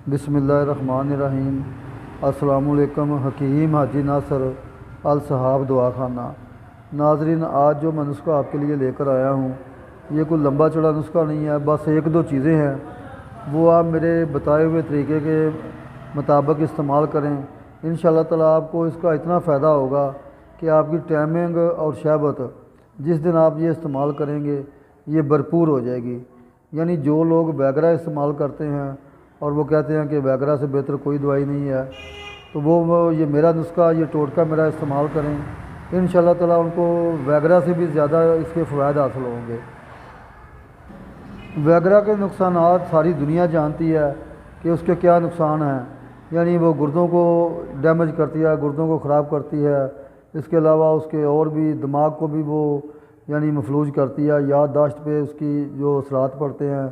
बिस्मिल्लाहिर्रहमानिर्रहीम। अस्सलामुअलैकुम। हकीम हाजी नासर अल सहाब दवाखाना। नाजरीन, आज जो मैं नुस्खा आपके लिए लेकर आया हूँ, ये कोई लंबा चौड़ा नुस्खा नहीं है, बस एक दो चीज़ें हैं वो आप मेरे बताए हुए तरीके के मुताबिक इस्तेमाल करें। इंशाअल्लाह ताला आपको इसका इतना फ़ायदा होगा कि आपकी टाइमिंग और शहबत जिस दिन आप ये इस्तेमाल करेंगे ये भरपूर हो जाएगी। यानी जो लोग वैगरा इस्तेमाल करते हैं और वो कहते हैं कि वैगरा से बेहतर कोई दवाई नहीं है, तो वो ये मेरा नुस्खा, ये टोटका मेरा इस्तेमाल करें। इंशाअल्लाह ताला उनको वैगरा से भी ज़्यादा इसके फ़वाद हासिल होंगे। वैगरा के नुकसानात सारी दुनिया जानती है कि उसके क्या नुकसान हैं। यानी वो गुर्दों को डैमेज करती है, गुर्दों को ख़राब करती है। इसके अलावा उसके और भी दिमाग को भी वो यानी मफलूज करती है, याददाश्त पे उसकी जो असरात पड़ते हैं।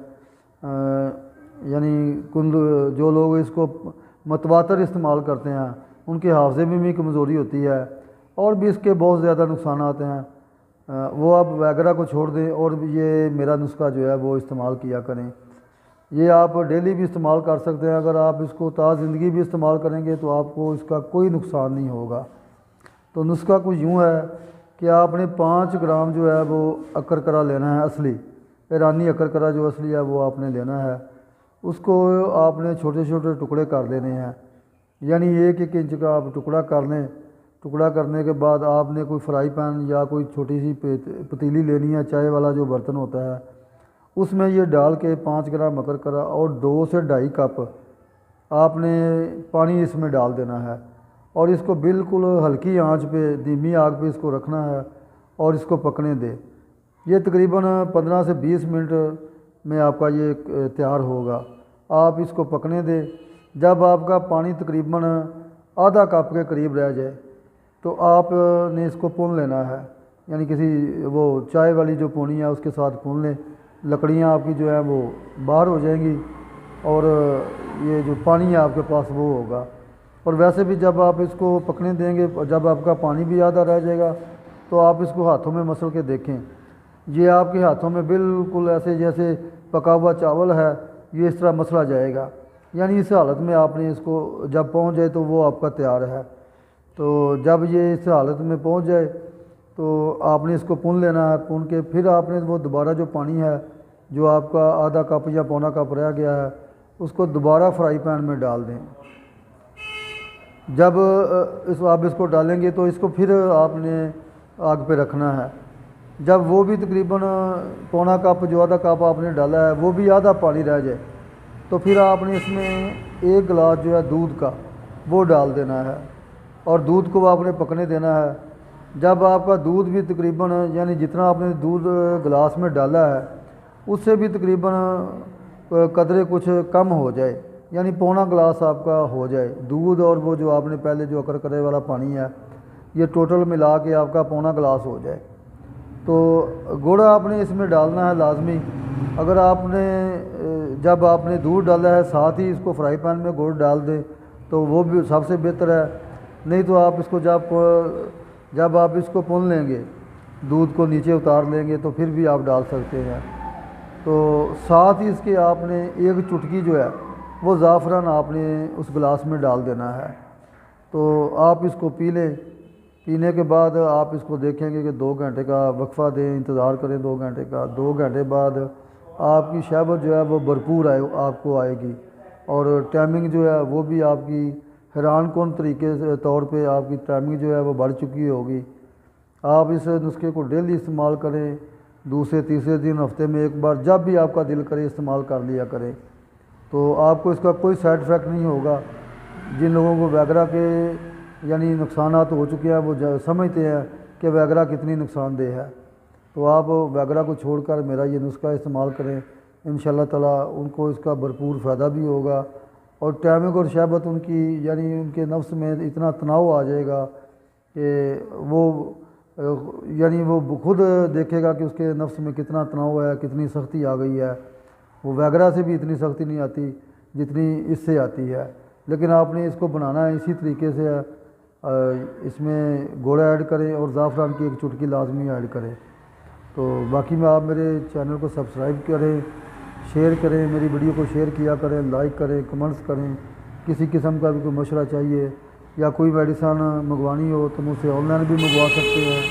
यानी कुल जो लोग इसको मतवातर इस्तेमाल करते हैं उनके हाफजे में भी कमज़ोरी होती है, और भी इसके बहुत ज़्यादा नुकसान आते हैं। वो आप वैगरा को छोड़ दें और ये मेरा नुस्खा जो है वो इस्तेमाल किया करें। ये आप डेली भी इस्तेमाल कर सकते हैं। अगर आप इसको ज़िंदगी भी इस्तेमाल करेंगे तो आपको इसका कोई नुकसान नहीं होगा। तो नुस्खा कुछ यूँ है कि आपने 5 ग्राम जो है वो अकरकरा लेना है, असली ईरानी अकरकरा जो असली है वो आपने लेना है। उसको आपने छोटे छोटे टुकड़े कर देने हैं, यानी 1-1 इंच का आप टुकड़ा कर लें। टुकड़ा करने के बाद आपने कोई फ्राई पैन या कोई छोटी सी पतीली लेनी है, चाय वाला जो बर्तन होता है, उसमें ये डाल के 5 ग्राम अकरकरा और 2 से 2.5 कप आपने पानी इसमें डाल देना है, और इसको बिल्कुल हल्की आंच पे, धीमी आग पे इसको रखना है और इसको पकने दे। ये तकरीबन 15 से 20 मिनट में आपका ये तैयार होगा। आप इसको पकने दें। जब आपका पानी तकरीबन आधा कप के करीब रह जाए तो आपने इसको भून लेना है, यानी किसी वो चाय वाली जो पूनी है उसके साथ भून लें। लकड़ियाँ आपकी जो है वो बाहर हो जाएंगी और ये जो पानी है आपके पास वो होगा। और वैसे भी जब आप इसको पकने देंगे, जब आपका पानी भी आधा रह जाएगा तो आप इसको हाथों में मसल के देखें, ये आपके हाथों में बिल्कुल ऐसे जैसे पका हुआ चावल है, ये इस तरह मसला जाएगा। यानी इस हालत में आपने इसको जब पहुंच जाए तो वो आपका तैयार है। तो जब ये इस हालत में पहुंच जाए तो आपने इसको भून लेना है। भून के फिर आपने वो दोबारा जो पानी है जो आपका आधा कप या पौना कप रह गया है उसको दोबारा फ्राई पैन में डाल दें। जब आप इसको डालेंगे तो इसको फिर आपने आग पे रखना है। जब वो भी तकरीबन पौना कप जो आधा कप आपने डाला है वो भी आधा पानी रह जाए तो फिर आपने इसमें 1 गिलास जो है दूध का वो डाल देना है, और दूध को आपने पकने देना है। जब आपका दूध भी तकरीबन यानी जितना आपने दूध गिलास में डाला है उससे भी तकरीबन कदरे कुछ कम हो जाए, यानी पौना गिलास आपका हो जाए दूध, और वो जो आपने पहले जो अकरकरे वाला पानी है ये टोटल मिला के आपका पौना गिलास हो जाए। तो गुड़ आपने इसमें डालना है लाजमी। अगर आपने जब आपने दूध डाला है साथ ही इसको फ्राई पैन में गुड़ डाल दें तो वो भी सबसे बेहतर है। नहीं तो आप इसको जब आप इसको भून लेंगे, दूध को नीचे उतार लेंगे तो फिर भी आप डाल सकते हैं। तो साथ ही इसके आपने 1 चुटकी जो है वो ज़ाफ़रान आपने उस गिलास में डाल देना है। तो आप इसको पी लें। पीने के बाद आप इसको देखेंगे कि 2 घंटे का वक्फ़ा दें, इंतज़ार करें 2 घंटे का। 2 घंटे बाद आपकी शहबत जो है वो भरपूर आपको आएगी, और टाइमिंग जो है वो भी आपकी हैरान कौन तरीके से तौर पे आपकी टाइमिंग जो है वो बढ़ चुकी होगी। आप इस नुस्खे को डेली इस्तेमाल करें, दूसरे तीसरे दिन, हफ्ते में 1 बार, जब भी आपका दिल करे इस्तेमाल कर लिया करें। तो आपको इसका कोई साइड इफ़ेक्ट नहीं होगा। जिन लोगों को वैगरा के यानी नुकसानात हो चुके हैं वो समझते हैं कि वैगरा कितनी नुकसानदेह है। तो आप वैगरा को छोड़कर मेरा ये नुस्खा इस्तेमाल करें। इंशाअल्लाह ताला उनको इसका भरपूर फ़ायदा भी होगा, और टाइमिंग और शहबत उनकी यानी उनके नफ्स में इतना तनाव आ जाएगा कि वो यानी वो खुद देखेगा कि उसके नफ्स में कितना तनाव है, कितनी सख्ती आ गई है। वो वैगरा से भी इतनी सख्ती नहीं आती जितनी इससे आती है। लेकिन आपने इसको बनाना है इसी तरीके से है। इसमें गुड़ ऐड करें और ज़ाफ़रान की 1 चुटकी लाजमी ऐड करें। तो बाकी में आप मेरे चैनल को सब्सक्राइब करें शेयर करें, मेरी वीडियो को शेयर किया करें, लाइक करें, कमेंट्स करें। किसी किस्म का भी कोई मशवरा चाहिए या कोई मेडिसन मंगवानी हो तो मुझसे ऑनलाइन भी मंगवा सकते हैं।